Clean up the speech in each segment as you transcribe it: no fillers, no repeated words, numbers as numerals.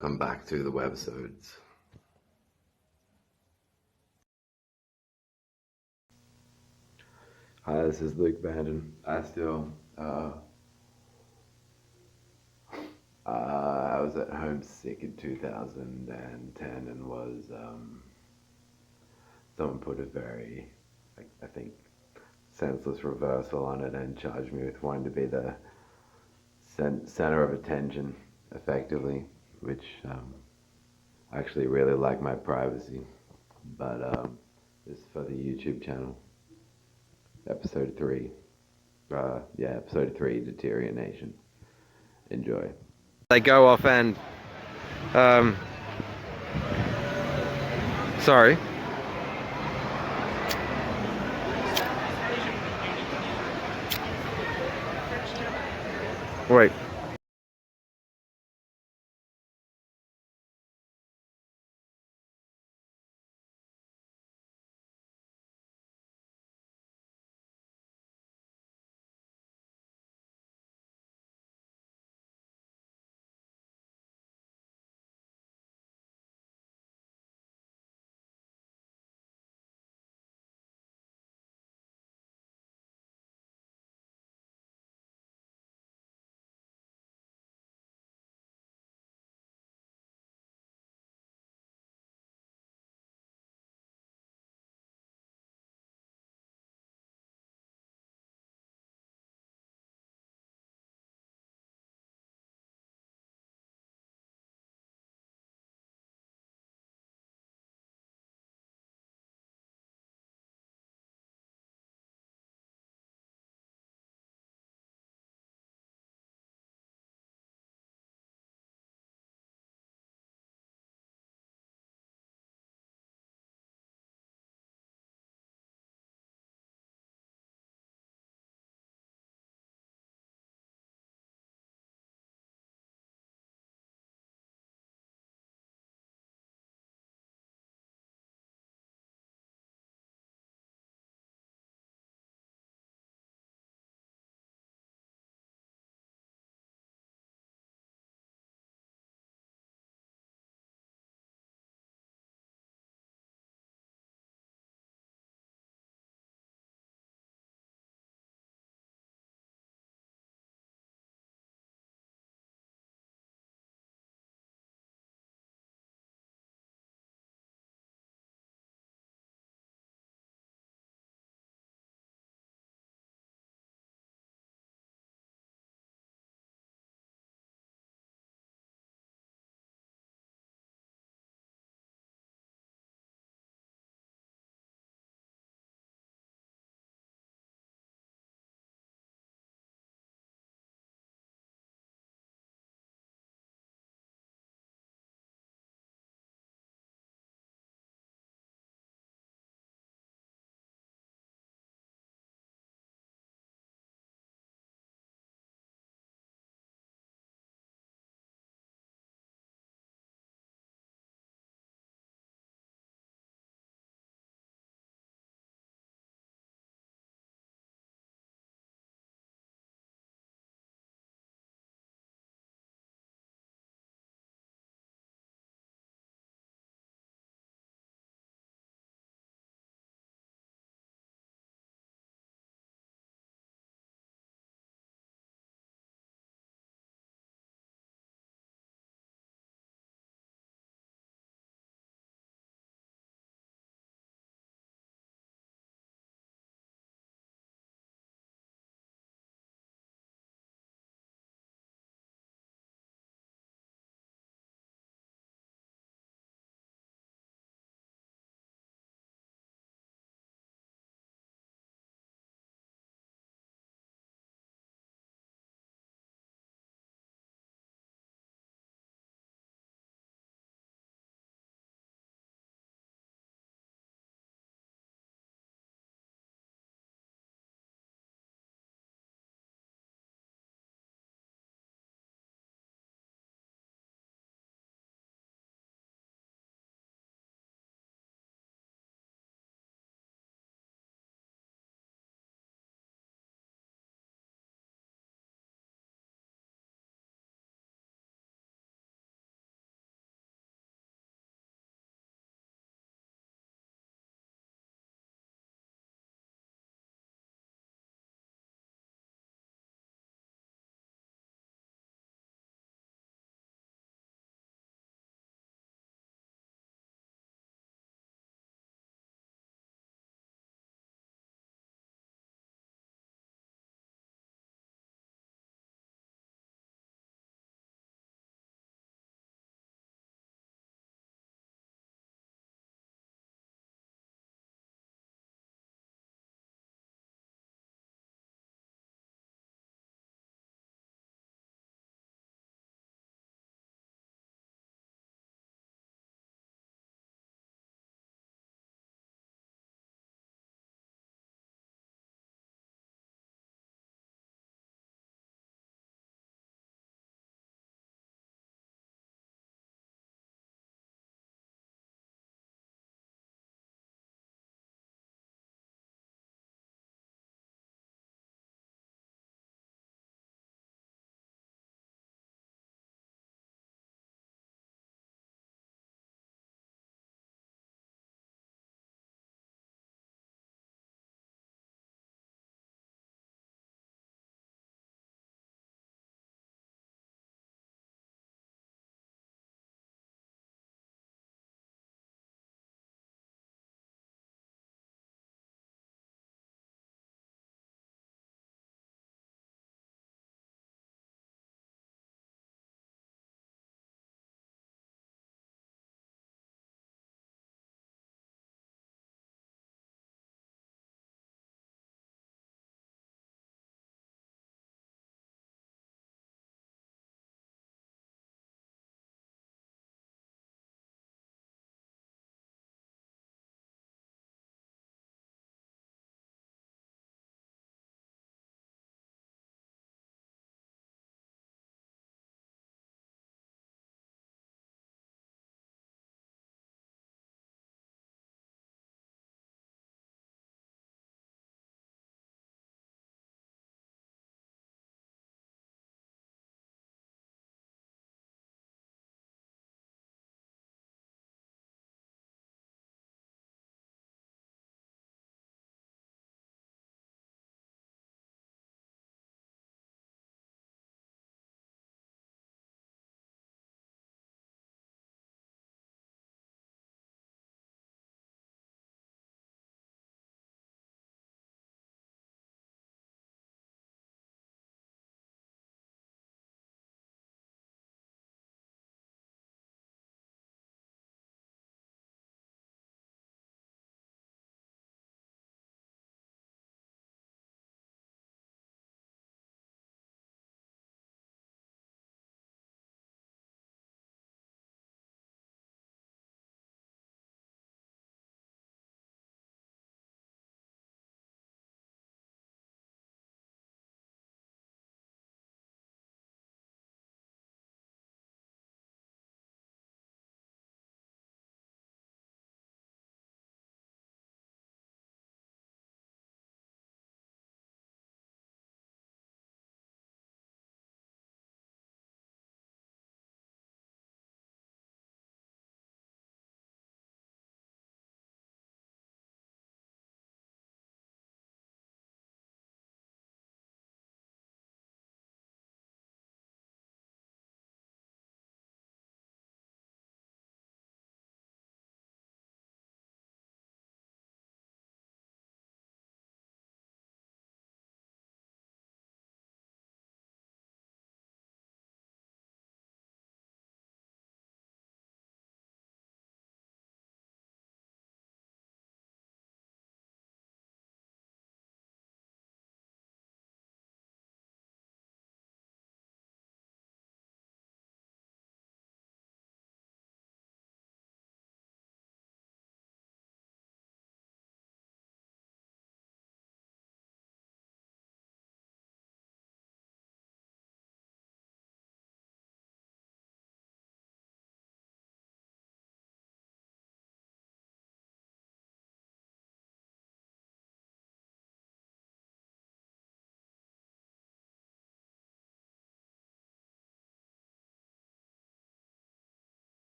Come back to the webisodes. Hi, this is Luke Bandon. I was at home sick in 2010 and was, someone put a very, I think, senseless reversal on it and charged me with wanting to be the center of attention, effectively, which I actually really like my privacy, but this is for the YouTube channel. Episode 3. Episode 3, Deterioration. Enjoy. They go off and, sorry. Wait.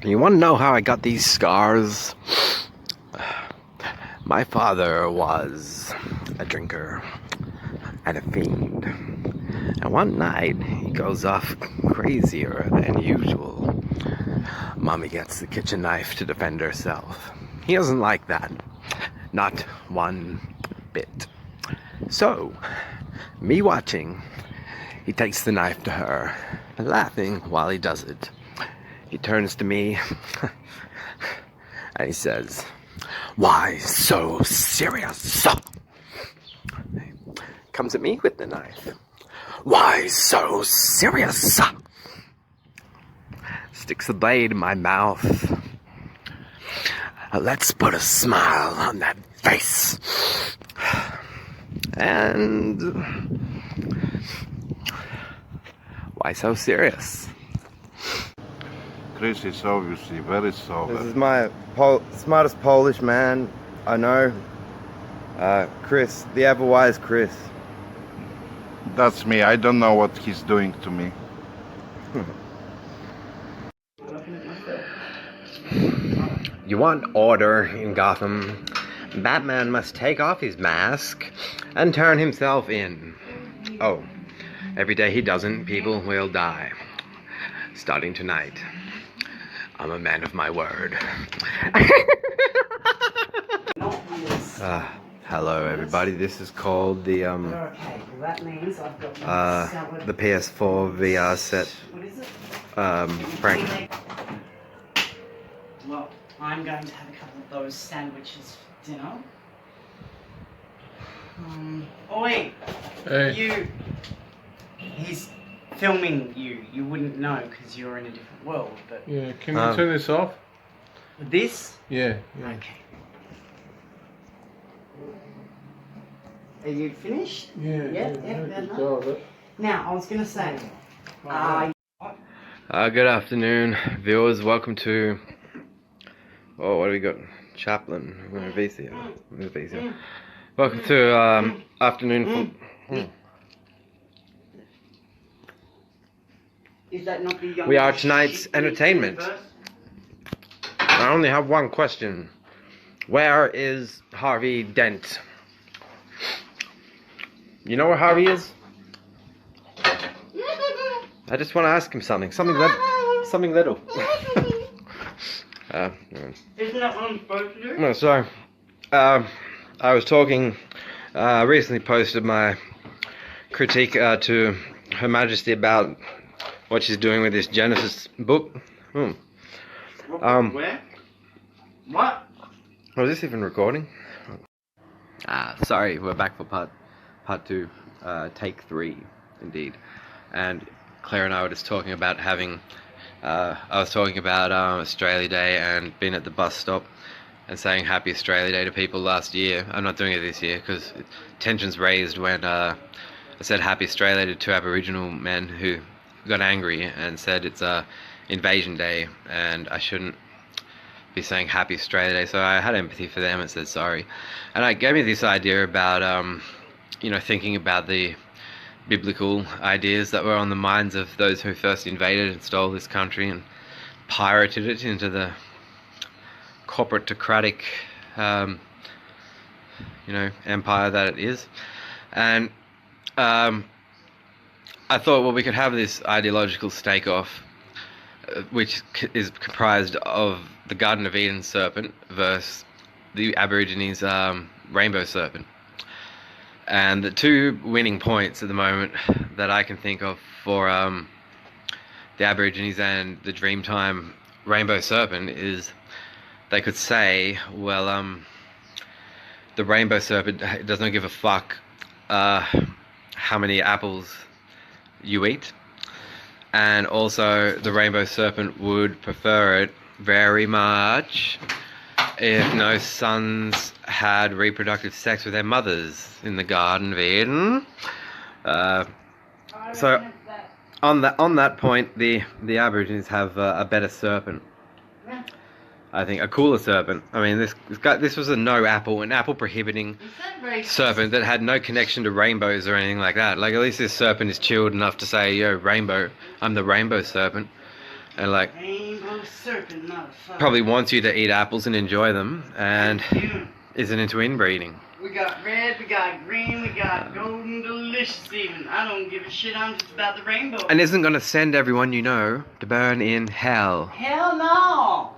You want to know how I got these scars? My father was a drinker and a fiend. And one night, he goes off crazier than usual. Mommy gets the kitchen knife to defend herself. He doesn't like that. Not one bit. So, me watching, he takes the knife to her, laughing while he does it. He turns to me, and he says, "Why so serious?" Comes at me with the knife. "Why so serious?" Sticks the blade in my mouth. Let's put a smile on that face. And why so serious? Kris is obviously very sober. This is my smartest Polish man I know. Kris, the ever-wise Kris. That's me. I don't know what he's doing to me. You want order in Gotham? Batman must take off his mask and turn himself in. Oh, every day he doesn't, people will die. Starting tonight. I'm a man of my word. Hello everybody, this is called the PS4 VR set prank. Well, I'm going to have a couple of those sandwiches for dinner. Oh wait, Hey. he's filming you. You wouldn't know because you're in a different world, but Yeah, can you turn this off? this? Yeah. Okay. Are you finished? Yeah. Now, I was going to say, Good afternoon, viewers. Welcome to. Oh, what do we got? Chaplain. Welcome to afternoon. Is that not the We are tonight's entertainment. I only have one question. Where is Harvey Dent? You know where Harvey is? I just want to ask him something. Something little. Isn't that what I'm supposed to do? No, sorry. I was talking, recently posted my critique to Her Majesty about what she's doing with this Genesis book. Where? What? Was this even recording? Sorry, we're back for part 2, take 3, indeed. And Claire and I were just talking about having, I was talking about Australia Day and being at the bus stop and saying Happy Australia Day to people last year. I'm not doing it this year because tensions raised when I said Happy Australia Day to 2 Aboriginal men who got angry and said it's Invasion Day and I shouldn't be saying Happy Australia Day. So I had empathy for them and said sorry. And it gave me this idea about, thinking about the biblical ideas that were on the minds of those who first invaded and stole this country and pirated it into the corporatocratic, empire that it is. And I thought, well, we could have this ideological stake-off, which is comprised of the Garden of Eden serpent versus the Aborigines' rainbow serpent. And the 2 winning points at the moment that I can think of for the Aborigines and the Dreamtime rainbow serpent is they could say, well, the rainbow serpent does not give a fuck how many apples you eat. And also the rainbow serpent would prefer it very much if no sons had reproductive sex with their mothers in the Garden of Eden. So on that point, the Aborigines have a better serpent. I think a cooler serpent. I mean, this was an apple prohibiting serpent that had no connection to rainbows or anything like that. Like, at least this serpent is chilled enough to say, yo, rainbow, I'm the rainbow serpent. and like Rainbow serpent, motherfucker. probably wants you to eat apples and enjoy them, and isn't into inbreeding. We got red, we got green, we got golden delicious even. I don't give a shit, I'm just about the rainbow. And isn't gonna send everyone you know to burn in hell. Hell no!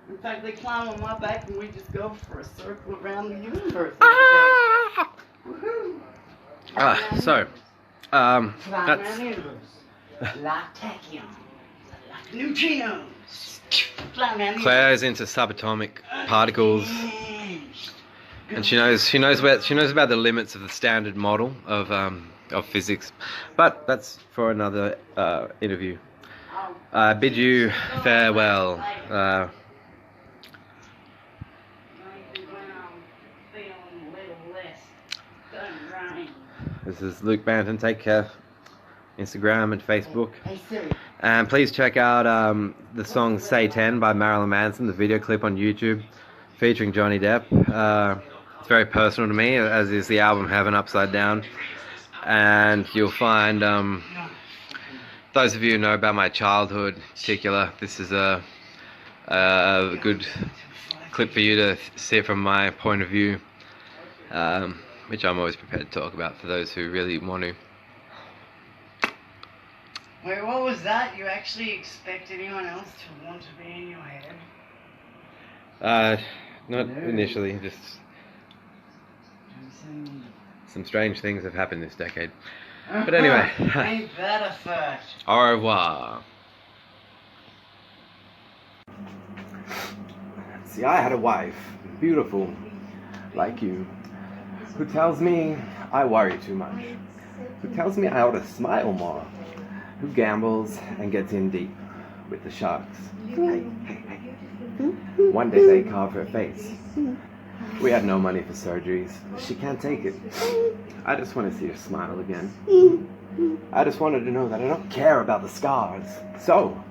In fact, they climb on my back and we just go for a circle around the universe. Woohoo! So, Fly that's around the universe. Like tachyon. Like neutrinos. Fly around the universe. Claire's into subatomic particles, and she knows about the limits of the standard model of physics. But that's for another interview. I bid you farewell. This is Luke Banton. Take care. Instagram and Facebook. And please check out the song Say 10 by Marilyn Manson, the video clip on YouTube featuring Johnny Depp. It's very personal to me, as is the album Heaven Upside Down. And you'll find, those of you who know about my childhood in particular, this is a good clip for you to see it from my point of view, which I'm always prepared to talk about for those who really want to. Wait, what was that? You actually expect anyone else to want to be in your head? Not initially, just some strange things have happened this decade. But anyway, Ain't that a fact? au revoir. See, I had a wife, beautiful, like you, who tells me I worry too much, who tells me I ought to smile more, who gambles and gets in deep with the sharks. Hey. One day they carve her face. We had no money for surgeries. She can't take it. I just want to see her smile again. I just wanted to know that I don't care about the scars. So,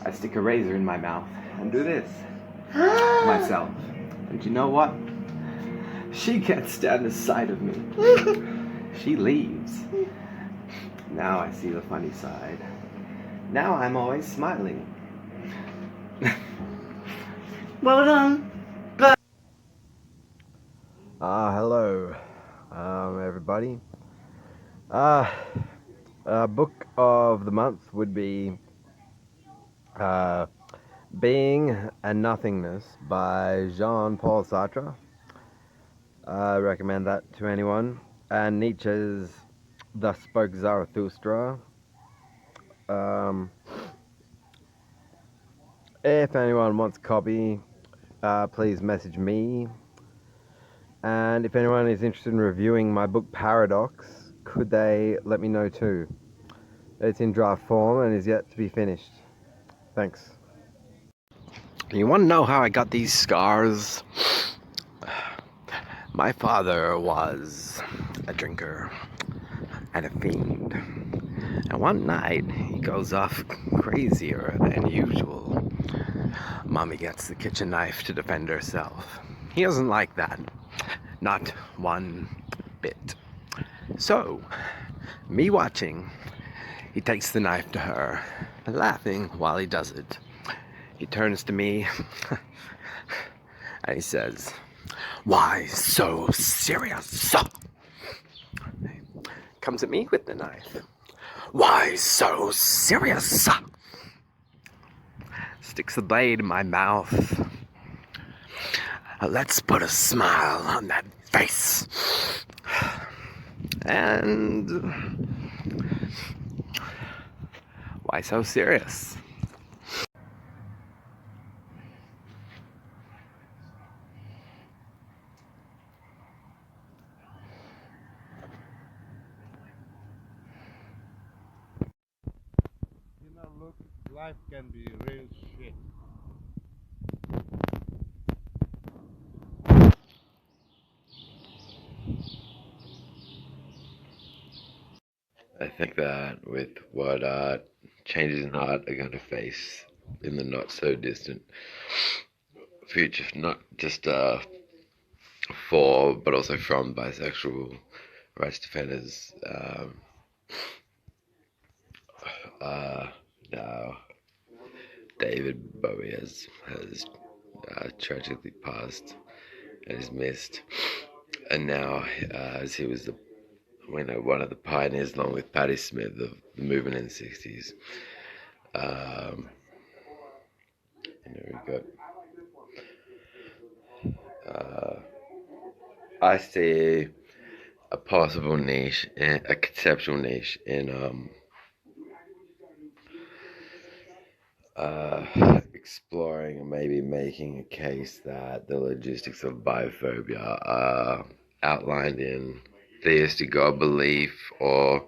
I stick a razor in my mouth and do this to myself. And you know what? She can't stand the sight of me. She leaves. Now I see the funny side. Now I'm always smiling. Well done. Hello, everybody. Book of the month would be Being and Nothingness by Jean-Paul Sartre. I recommend that to anyone. And Nietzsche's Thus Spoke Zarathustra. If anyone wants a copy, please message me. And if anyone is interested in reviewing my book Paradox, could they let me know too? It's in draft form and is yet to be finished. Thanks. You want to know how I got these scars? My father was a drinker and a fiend. And one night, he goes off crazier than usual. Mommy gets the kitchen knife to defend herself. He doesn't like that. Not one bit. So, me watching, he takes the knife to her, laughing while he does it. He turns to me, and he says, "Why so serious?" Comes at me with the knife. "Why so serious?" Sticks the blade in my mouth. "Let's put a smile on that face." And why so serious? You know, look, life can be real shit. I think that with what changes in art are going to face in the not so distant future, not just for but also from bisexual rights defenders, now David Bowie has tragically passed and is missed. And now, as he was one of the pioneers, along with Patti Smith, of the movement in the 60s. We got. I see a possible niche, a conceptual niche in exploring and maybe making a case that the logistics of biophobia are outlined in theistic God belief, or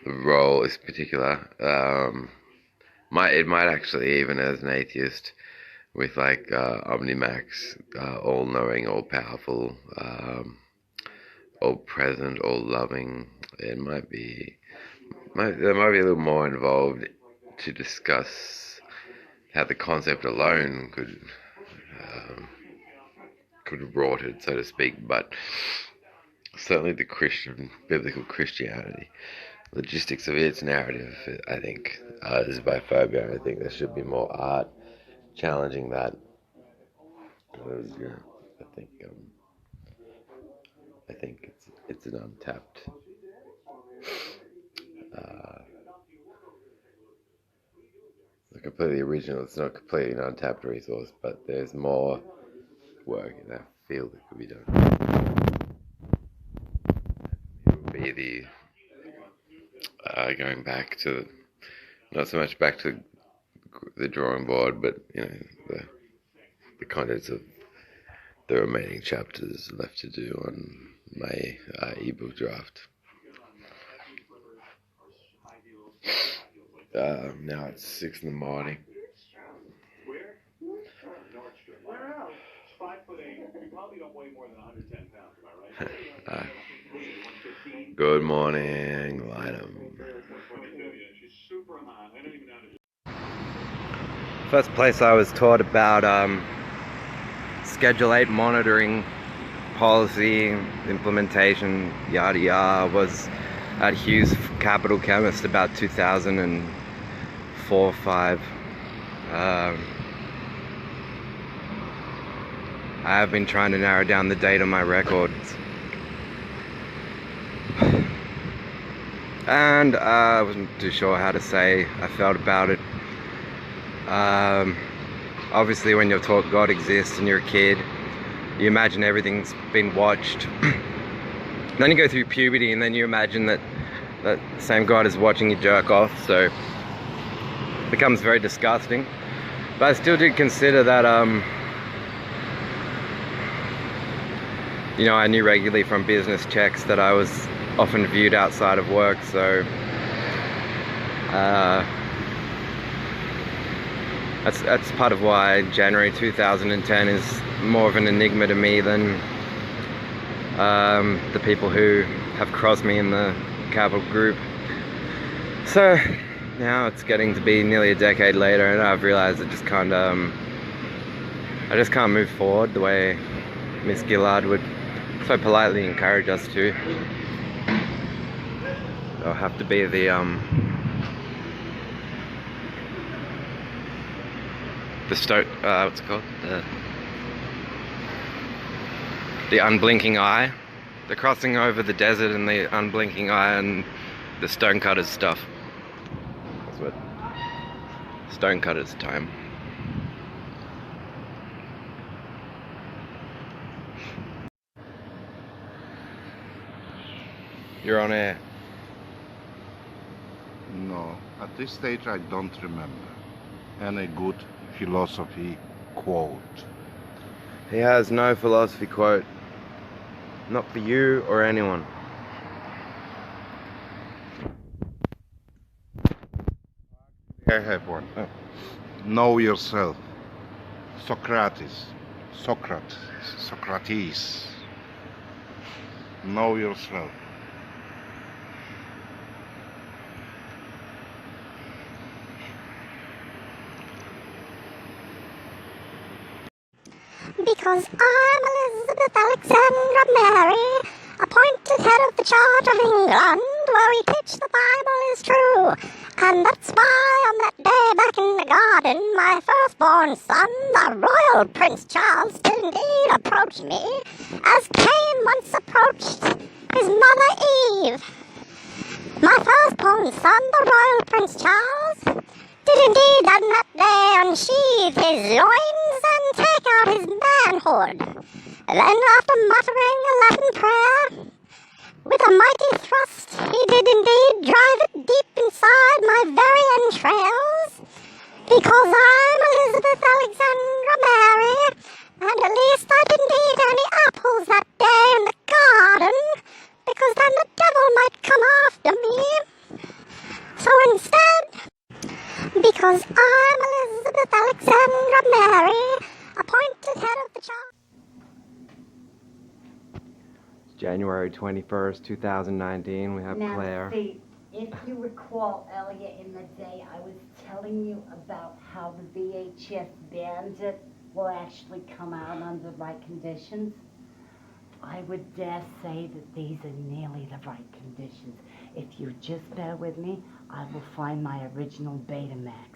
the role is particular. It might actually, even as an atheist, with like Omnimax, all-knowing, all-powerful, all-present, all-loving. There might be a little more involved to discuss how the concept alone could have wrought it, so to speak. But certainly the biblical Christianity, logistics of its narrative, I think, is biphobia. I think there should be more art challenging that. I think it's an untapped completely original. It's not completely an untapped resource, but there's more work in that field that could be done. It would be the going back to, not so much back to the drawing board, but the contents of the remaining chapters left to do on my ebook draft. Now it's 6 in the morning. Good morning, Lynham. First place I was taught about Schedule 8 monitoring, policy, implementation, yada yada, was at Hughes Capital Chemist about 2004 or 5. I have been trying to narrow down the date on my records, and I wasn't too sure how to say I felt about it. Obviously, when you're taught God exists and you're a kid, you imagine everything's been watched. Then you go through puberty, and then you imagine that the same God is watching you jerk off, so it becomes very disgusting. But I still did consider that, I knew regularly from business checks that I was often viewed outside of work, so that's part of why January 2010 is more of an enigma to me than the people who have crossed me in the Capital Group. So now it's getting to be nearly a decade later, and I've realized I just can't move forward the way Miss Gillard would so politely encourage us to. I'll have to be the what's it called? The unblinking eye. The crossing over the desert and the unblinking eye and the stonecutters stuff. That's what stonecutters time. You're on air. No, at this stage I don't remember any good philosophy quote. He has no philosophy quote. Not for you or anyone. I have one. Know yourself. Socrates. Know yourself. Because I'm Elizabeth Alexandra Mary, appointed head of the Church of England, where we teach the Bible is true. And that's why on that day back in the garden, my firstborn son, the royal Prince Charles, did indeed approach me, as Cain once approached his mother Eve. My firstborn son, the royal Prince Charles, did indeed on that day unsheathe his loins and take out his manhood. Then, after muttering a Latin prayer, with a mighty thrust, he did indeed drive it deep inside my very entrails, because I'm Elizabeth Alexandra Mary, and at least I didn't eat any apples that day in the garden, because then the devil might come after me. So instead, because I'm Elizabeth Alexandra Mary, appointed head of the child. January 21st, 2019, we have Now, Claire. see, if you recall earlier in the day, I was telling you about how the VHS Bandit will actually come out under the right conditions. I would dare say that these are nearly the right conditions. If you just bear with me, I will find my original Betamax.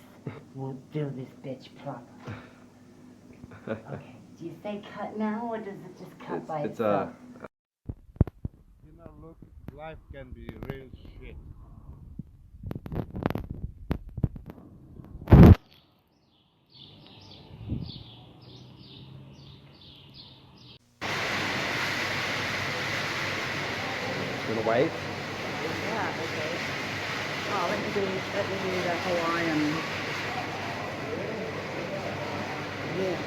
We'll do this bitch proper. Okay, do you say cut now, or does it just cut by itself? You know, look, life can be real shit. Gonna wait? Yeah, okay. Oh, let me do the Hawaiian. Yeah.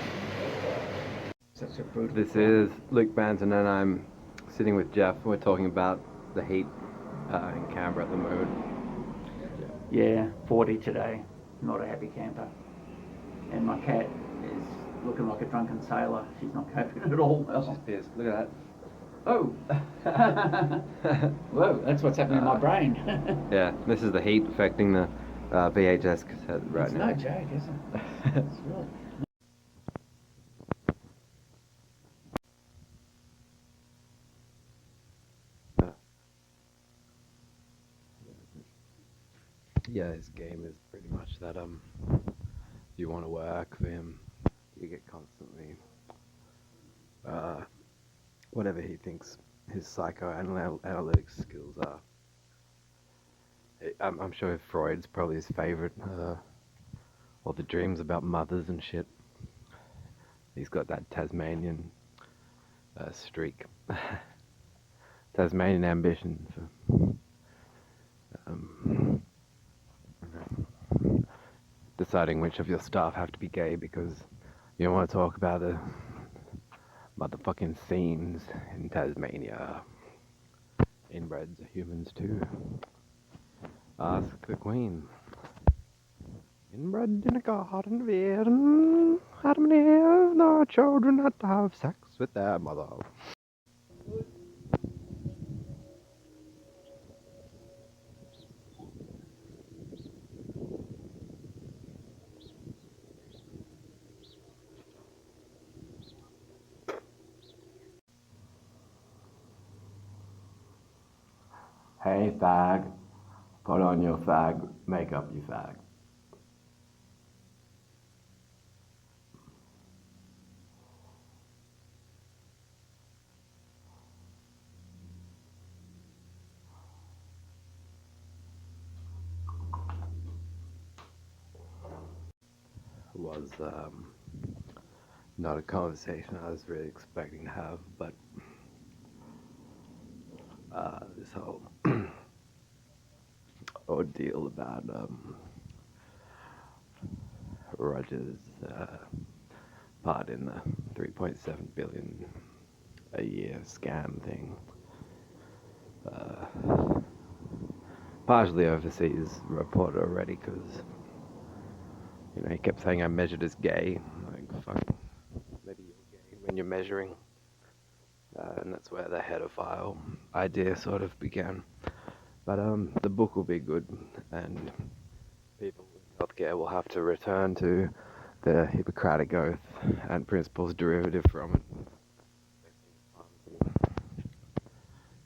Such a brutal. This is Luke Banton and I'm sitting with Jeff. We're talking about the heat in Canberra at the moment. Yeah, 40 today. Not a happy camper. And my cat is looking like a drunken sailor. She's not coping at all well. She's pissed. Look at that. Oh! Whoa, that's what's happening in my brain. Yeah, this is the heat affecting the VHS cassette right It's now. no joke, is it? It's really. Yeah, his game is pretty much that you want to work for him, you get constantly whatever he thinks his psychoanalytic skills are. I'm sure Freud's probably his favorite, all the dreams about mothers and shit. He's got that Tasmanian streak. Tasmanian ambition for deciding which of your staff have to be gay because you don't want to talk about the motherfucking scenes in Tasmania. Inbreds are humans too. Ask the Queen. Inbred in a garden of Eden, Adam and Eve, their children had to have sex with their mother. Hey fag, put on your fag makeup, you fag. Was not a conversation I was really expecting to have, but this whole ordeal about Roger's part in the 3.7 billion a year scam thing. Partially overseas reported already because he kept saying I measured as gay. Like, fuck, maybe you're gay when you're measuring. And that's where the hedophile idea sort of began. But the book will be good, and people in healthcare will have to return to the Hippocratic Oath and principles derivative from it.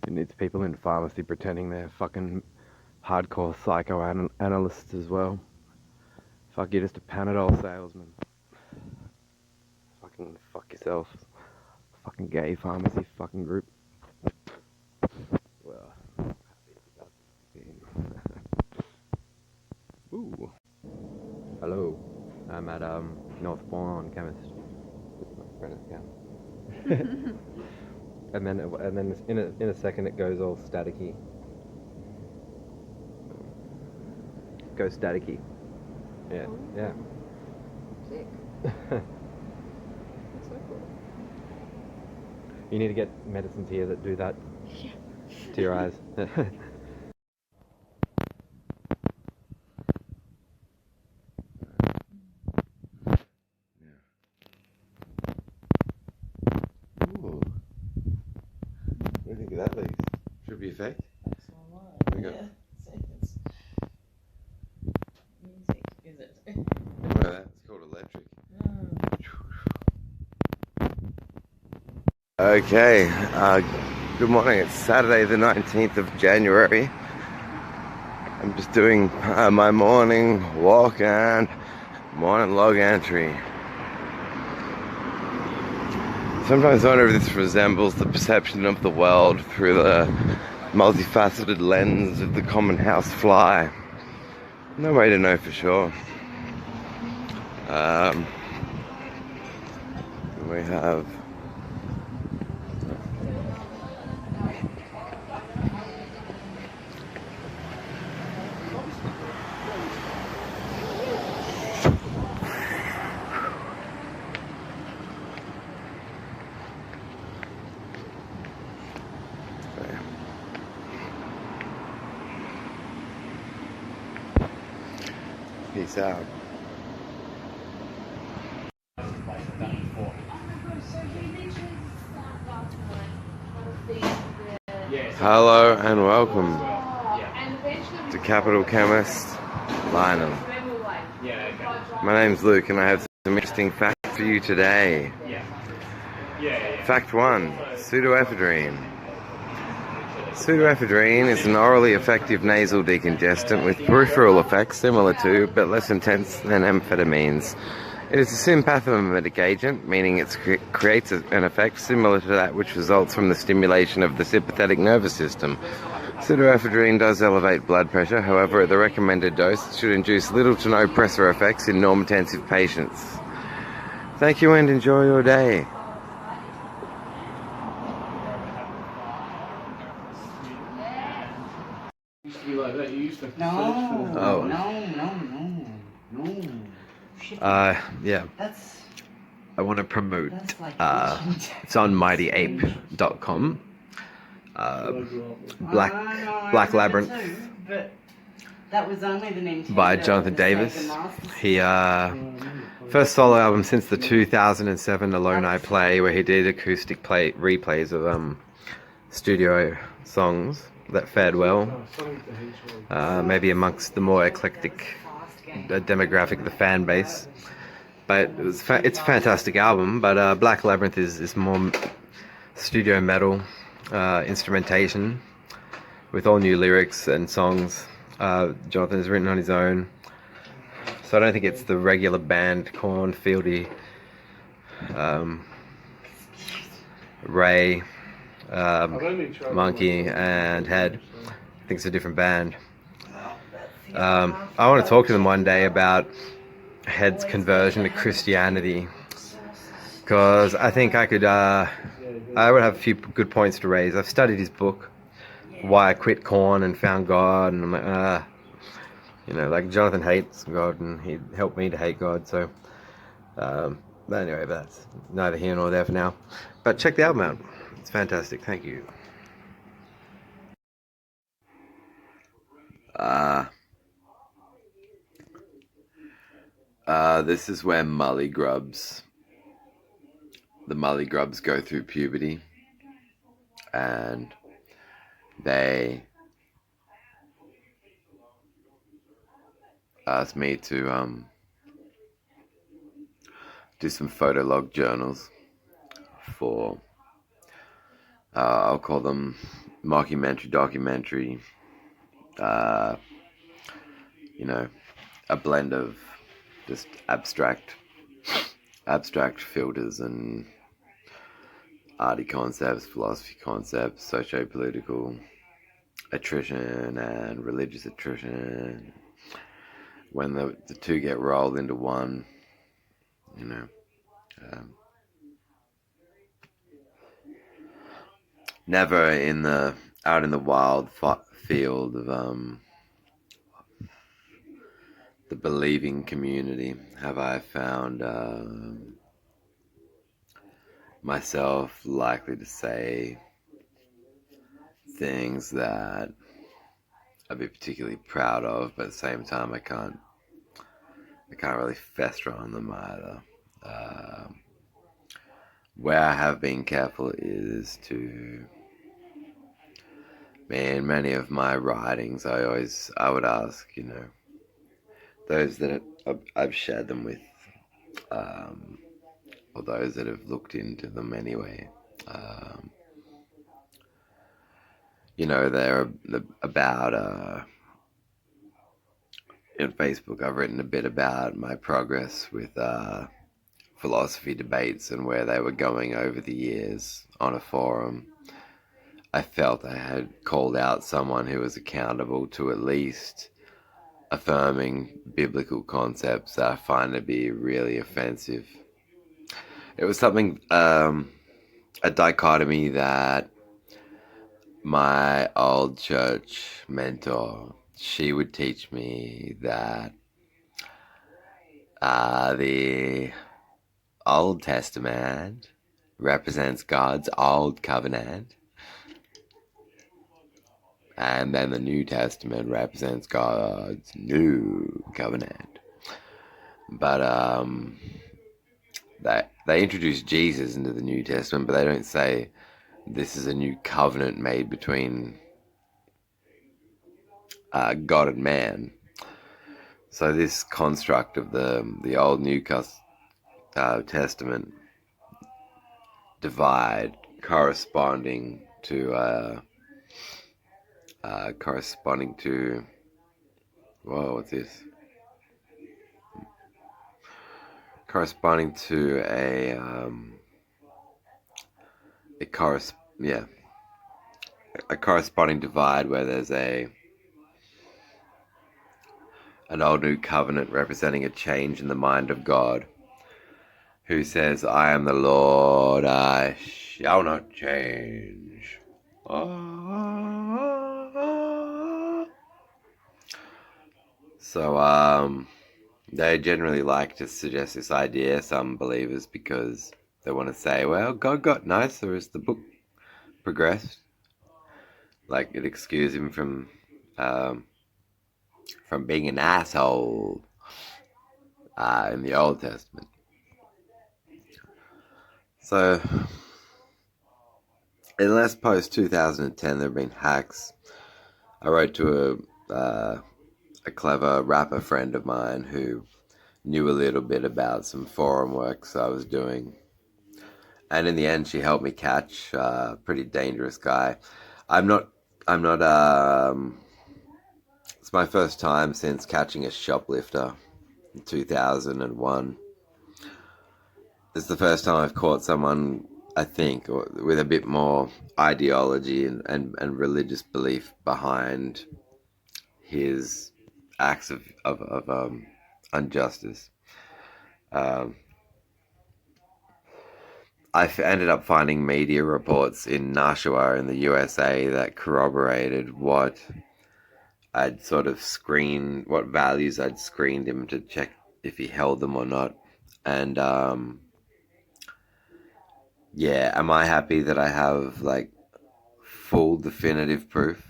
It needs people in pharmacy pretending they're fucking hardcore psychoanalysts as well. Fuck, you're just a Panadol salesman. Fucking fuck yourself. Fucking gay pharmacy fucking group. Well, ooh. Hello. I'm at Northbourne Chemist. With my credit account. and then in a second it goes all staticky. Goes staticky. Yeah. Yeah. Sick. That's so cool. You need to get medicines here that do that to your eyes. Ooh. What do you think of that, Leaks? Should be effect? That's all right. Yeah, it's music, is it? Well, that's called electric. Okay, good morning. It's Saturday the 19th of January. I'm just doing my morning walk and morning log entry. Sometimes I wonder if this resembles the perception of the world through the multifaceted lens of the common house fly. No way to know for sure. We have peace out. Hello and welcome to Capital Chemist, Lionel. My name's Luke and I have some interesting facts for you today. Fact 1, pseudoephedrine. Pseudoephedrine is an orally effective nasal decongestant with peripheral effects similar to, but less intense than amphetamines. It is a sympathomimetic agent, meaning it creates an effect similar to that which results from the stimulation of the sympathetic nervous system. Pseudoephedrine does elevate blood pressure, however at the recommended dose it should induce little to no pressor effects in normotensive patients. Thank you and enjoy your day. Used to be like that. You used to No. Yeah. That's I want to promote. like It's on mightyape.com. Black Labyrinth too, but that was only the Nintendo by Jonathan Davis. He first solo album since the 2007 Alone I Play, where he did acoustic replays of studio songs that fared well. Maybe amongst the more eclectic demographic of the fan base. But it's a fantastic album, but Black Labyrinth is more studio metal, instrumentation, with all new lyrics and songs. Jonathan has written on his own, so I don't think it's the regular band, Korn, Fieldy, Ray, Monkey, and Head. I think it's a different band. I want to talk to them one day about Head's conversion to Christianity, because I think I would have a few good points to raise. I've studied his book, Why I Quit Korn and Found God, and I'm like, like Jonathan hates God and he helped me to hate God, so but anyway, that's neither here nor there for now. But check the album out, it's fantastic. Thank you. This is where the Mully Grubs go through puberty, and they asked me to do some photolog journals for, I'll call them mockumentary, documentary, a blend of just abstract filters and arty concepts, philosophy concepts, socio-political attrition and religious attrition. When the two get rolled into one, you know, never out in the wild field of the believing community have I found myself likely to say things that I'd be particularly proud of, but at the same time I can't really fester on them either. Where I have been careful is to, in many of my writings, I would ask, you know, those that I've shared them with, or those that have looked into them anyway, you know, they're about, in Facebook I've written a bit about my progress with philosophy debates and where they were going over the years on a forum. I felt I had called out someone who was accountable to at least affirming biblical concepts that I find to be really offensive. It was something, a dichotomy that my old church mentor, she would teach me that the Old Testament represents God's old covenant, and then the New Testament represents God's new covenant. But they introduce Jesus into the New Testament, but they don't say this is a new covenant made between God and man. So this construct of the Old New Testament divide corresponding to whoa, what's this? Corresponding to a corresponding divide where there's an old new covenant representing a change in the mind of God, who says, I am the Lord, I shall not change. So they generally like to suggest this idea, some believers, because they want to say, well, God got nicer as the book progressed. Like, it excused him from being an asshole in the Old Testament. So, unless post 2010 there have been hacks, I wrote to a clever rapper friend of mine who knew a little bit about some forum works I was doing. And in the end, she helped me catch a pretty dangerous guy. It's my first time since catching a shoplifter in 2001. It's the first time I've caught someone, I think, with a bit more ideology and religious belief behind his acts of injustice. I ended up finding media reports in Nashua in the USA that corroborated what I'd sort of screened, what values I'd screened him to check if he held them or not. And yeah, am I happy that I have like full definitive proof?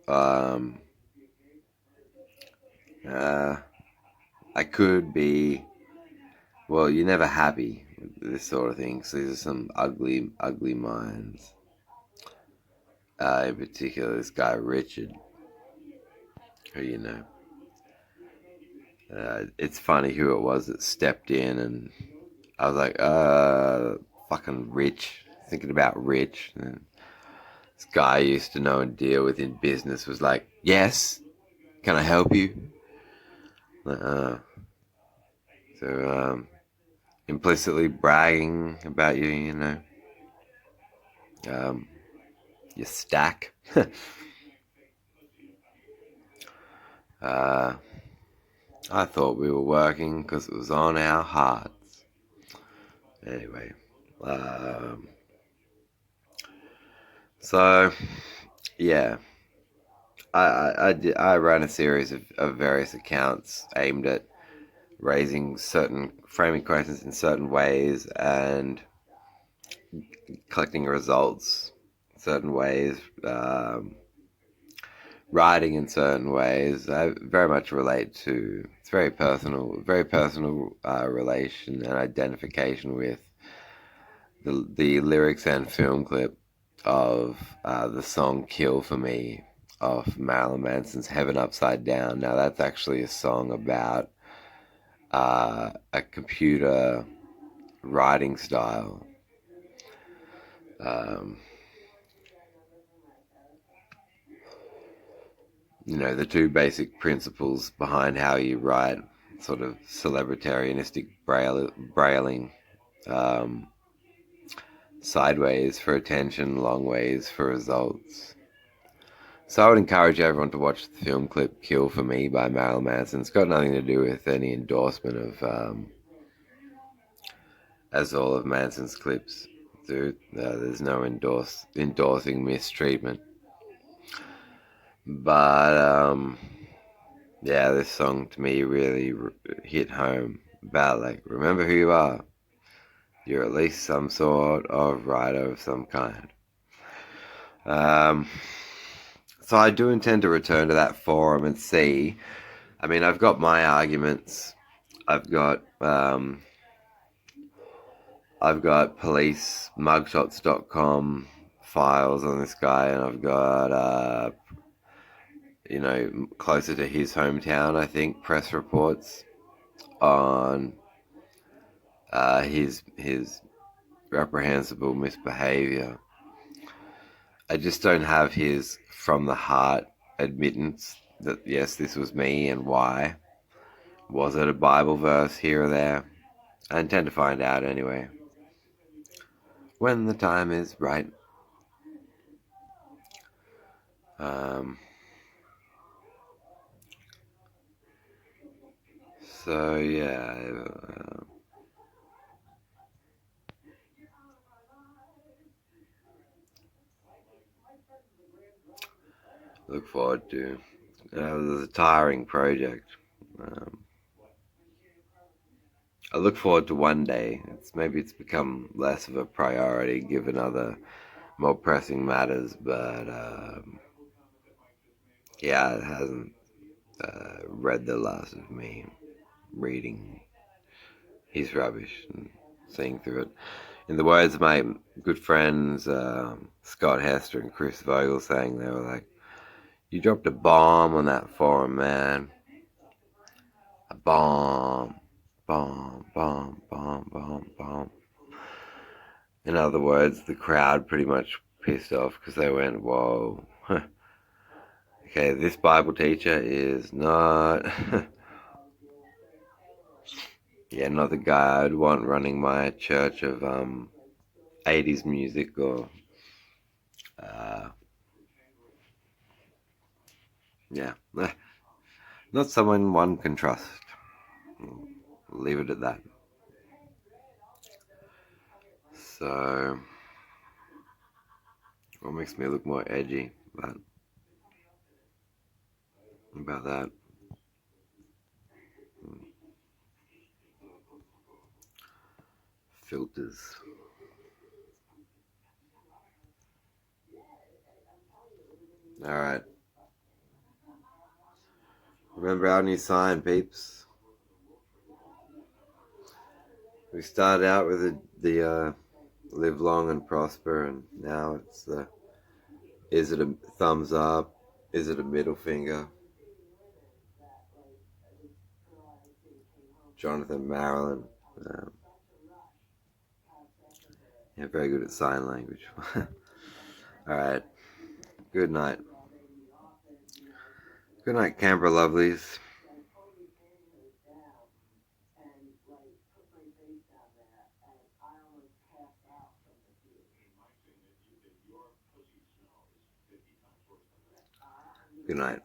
I could be, well, you're never happy with this sort of thing, so these are some ugly minds. In particular, this guy Richard, who, you know, it's funny who it was that stepped in, and I was like, fucking Rich, thinking about Rich, and this guy I used to know and deal with in business was like, yes, can I help you? So, implicitly bragging about you, your stack. I thought we were working because it was on our hearts. Anyway, so yeah, I ran a series of various accounts aimed at raising certain framing questions in certain ways and collecting results in certain ways, writing in certain ways. I very much relate to, it's very personal relation and identification with the lyrics and film clip of the song Kill for Me of Marilyn Manson's Heaven Upside Down. Now that's actually a song about a computer writing style. The two basic principles behind how you write, sort of celebritarianistic brailing, sideways for attention, long ways for results. So I would encourage everyone to watch the film clip Kill for Me by Marilyn Manson. It's got nothing to do with any endorsement of, as all of Manson's clips do. There's no endorsing mistreatment. But, yeah, this song to me really hit home about, like, remember who you are. You're at least some sort of writer of some kind. So I do intend to return to that forum and see. I mean, I've got my arguments. I've got police mugshots.com files on this guy, and I've got closer to his hometown, I think, press reports on his reprehensible misbehavior. I just don't have his from the heart admittance that yes, this was me and why. Was it a Bible verse here or there? I intend to find out anyway, when the time is right. So yeah, look forward to. It was a tiring project. I look forward to one day. Maybe it's become less of a priority given other more pressing matters, but yeah, it hasn't read the last of me reading his rubbish and seeing through it. In the words of my good friends Scott Hester and Chris Vogel saying, they were like, "You dropped a bomb on that forum, man. A bomb. Bomb, bomb, bomb, bomb, bomb." In other words, the crowd pretty much pissed off because they went, whoa. Okay, this Bible teacher is not... yeah, not the guy I'd want running my church of 80s music or... yeah. Not someone one can trust. We'll leave it at that. So... what makes me look more edgy about that? Filters. Alright. Remember our new sign, peeps? We started out with the live long and prosper, and now it's the, is it a thumbs up? Is it a middle finger? Jonathan Marilyn. Yeah, very good at sign language. Alright. Good night. Good night, Canberra lovelies. Good night.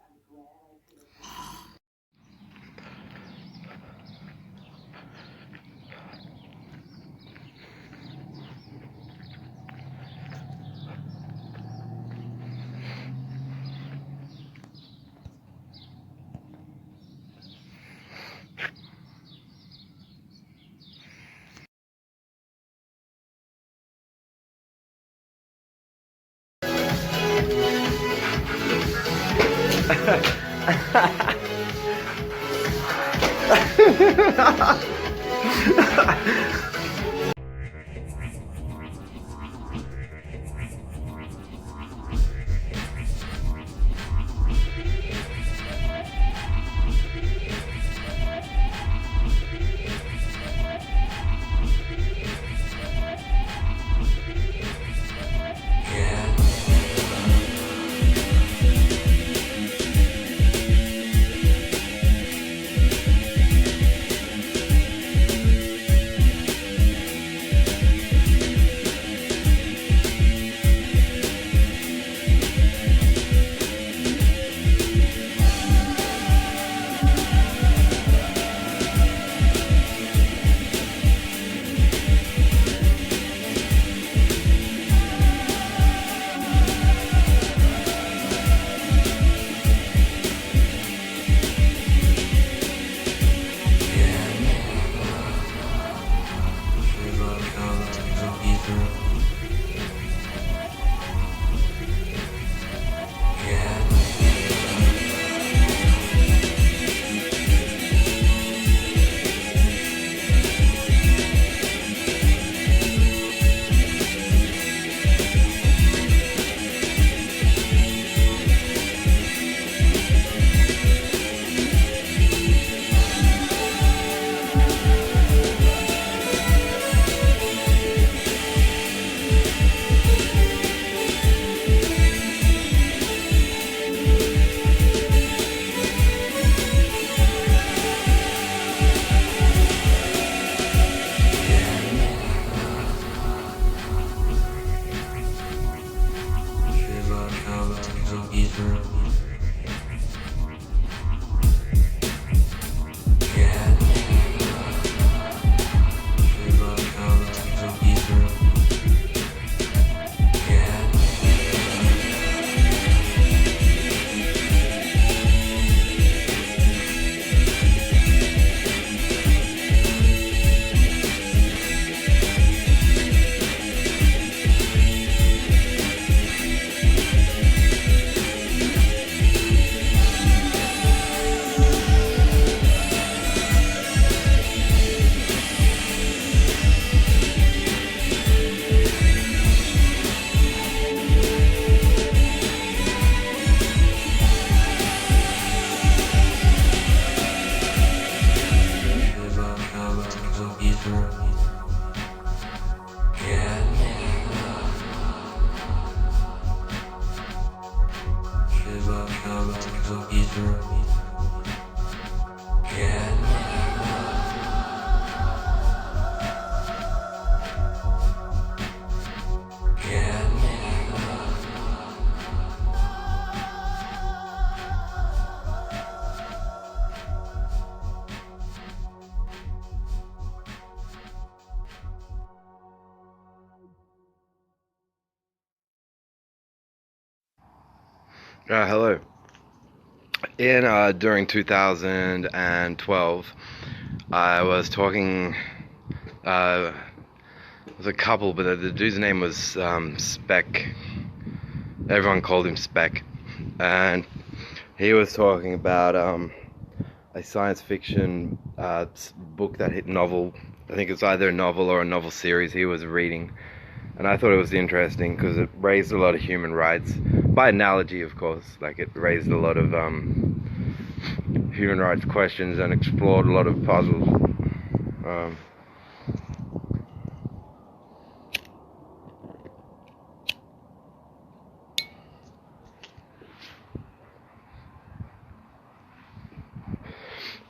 Hello. During 2012, I was talking with a couple, but the dude's name was Spec. Everyone called him Spec, and he was talking about a science fiction book that hit novel. I think it's either a novel or a novel series he was reading. And I thought it was interesting because it raised a lot of human rights, by analogy, of course. Like, it raised a lot of human rights questions and explored a lot of puzzles.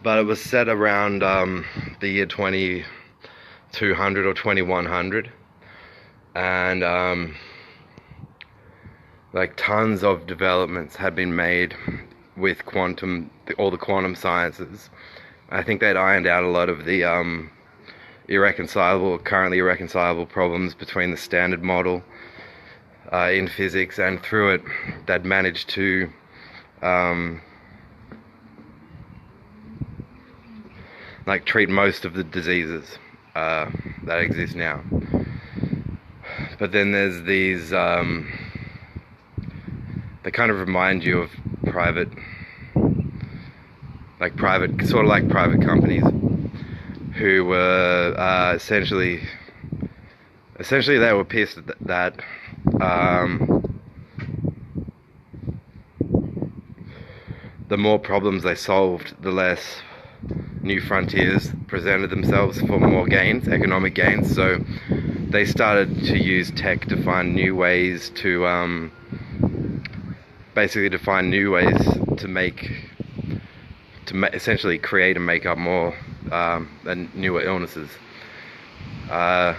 But it was set around the year 2012 2200 or 2100, and like tons of developments had been made with all the quantum sciences. I think they'd ironed out a lot of the currently irreconcilable problems between the standard model in physics, and through it they'd managed to like treat most of the diseases that exist now. But then there's these they kind of remind you of private companies who were essentially they were pissed that the more problems they solved, the less new frontiers presented themselves for more gains, economic gains. So they started to use tech to find new ways to essentially create and make up more and newer illnesses. I'm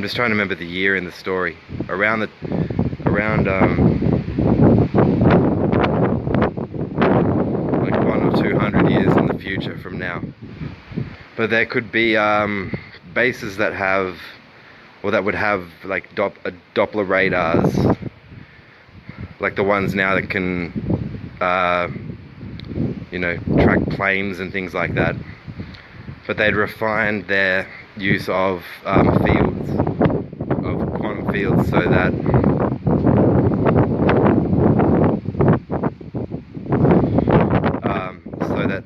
just trying to remember the year in the story. Around like 100 or 200 years in the future from now. But there could be bases that would have like Doppler radars, like the ones now that can track planes and things like that. But they'd refined their use of quantum fields, so that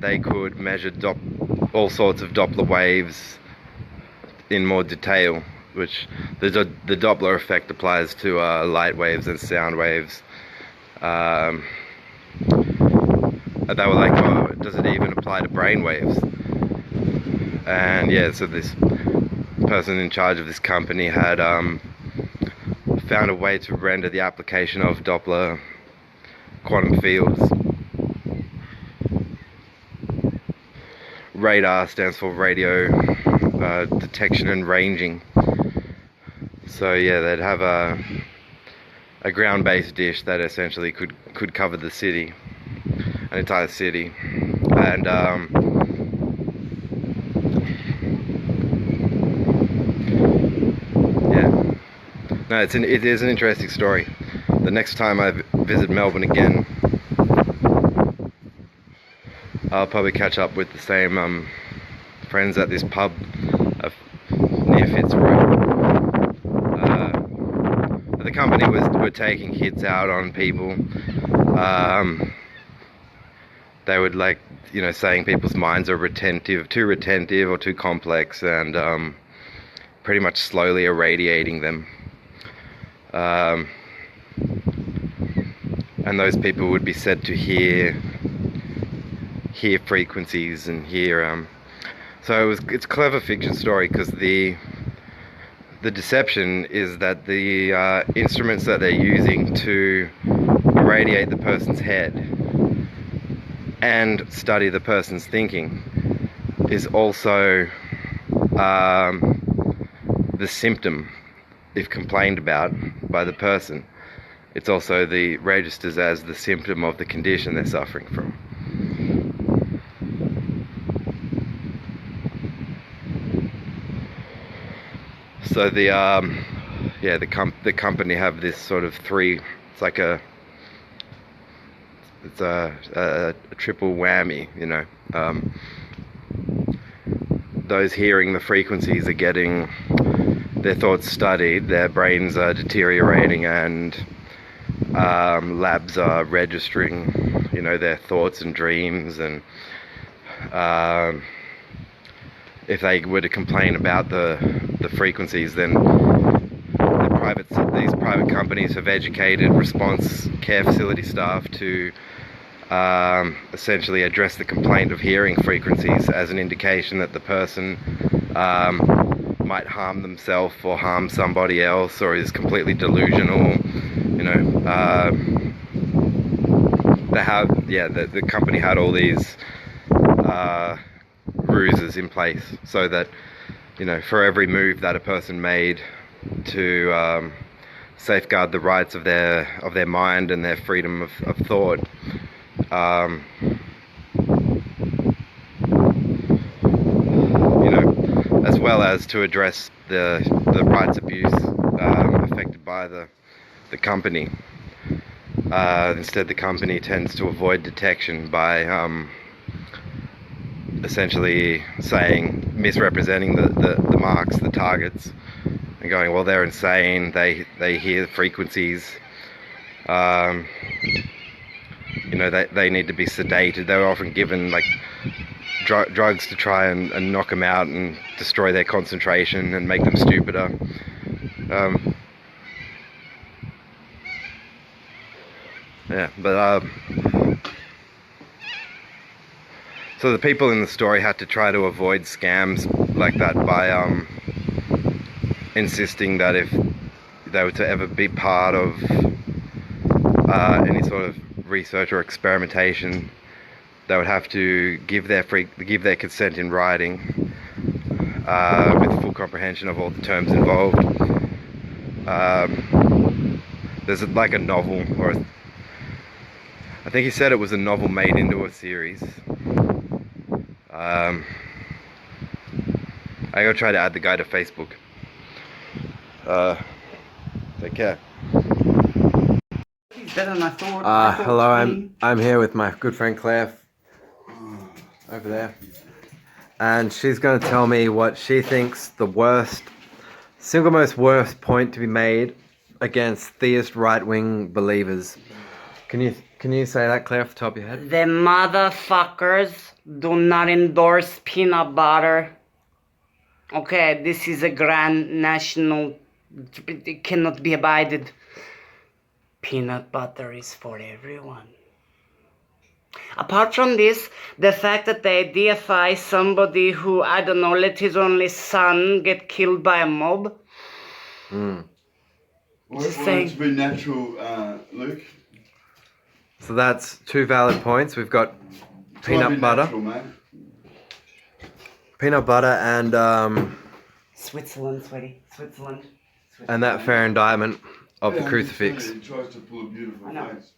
they could measure all sorts of Doppler waves in more detail, which the Doppler effect applies to light waves and sound waves. And they were like, oh, does it even apply to brain waves? And yeah, so this person in charge of this company had found a way to render the application of Doppler quantum fields. Radar stands for radio detection and ranging. So yeah, they'd have a ground-based dish that essentially could cover the city, an entire city, and no, it is an interesting story. The next time I visit Melbourne again, I'll probably catch up with the same friends at this pub near Fitzroy. The company were taking hits out on people. They would saying people's minds are too retentive or too complex, and pretty much slowly irradiating them. And those people would be said to hear frequencies and hear. So it's a clever fiction story, because the deception is that the instruments that they're using to irradiate the person's head and study the person's thinking is also the symptom, if complained about by the person. It's also registers as the symptom of the condition they're suffering from. So the company have this sort of it's a triple whammy, those hearing the frequencies are getting their thoughts studied, their brains are deteriorating, and labs are registering, their thoughts and dreams. And if they were to complain about the frequencies, then these private companies have educated response care facility staff to essentially address the complaint of hearing frequencies as an indication that the person might harm themselves or harm somebody else, or is completely delusional. The company had all these ruses in place so that, you know, for every move that a person made to safeguard the rights of their mind and their freedom of thought, you know, as well as to address the rights abuse affected by the company. Instead, the company tends to avoid detection by essentially misrepresenting the marks, the targets, and going, well, they're insane, they hear frequencies, you know, they need to be sedated. They were often given like drugs to try and knock them out and destroy their concentration and make them stupider. Yeah, but so the people in the story had to try to avoid scams like that by insisting that if they were to ever be part of any sort of research or experimentation, they would have to give their consent in writing, with full comprehension of all the terms involved. There's like a novel, or I think he said it was a novel made into a series. I gotta try to add the guy to Facebook. Take care. Better than I thought. Hello, I'm here with my good friend Claire over there, and she's going to tell me what she thinks the single most worst point to be made against theist right-wing believers. Can you say that, Claire, off the top of your head? The motherfuckers do not endorse peanut butter. Okay, this is a grand national. It cannot be abided. Peanut butter is for everyone. Apart from this, the fact that they deify somebody who, I don't know, let his only son get killed by a mob. Well, it's to be natural, Luke. So that's two valid points. We've got peanut butter. Natural, peanut butter and Switzerland, sweetie. Switzerland. and that fair indictment of the crucifix. He tries to pull a beautiful face.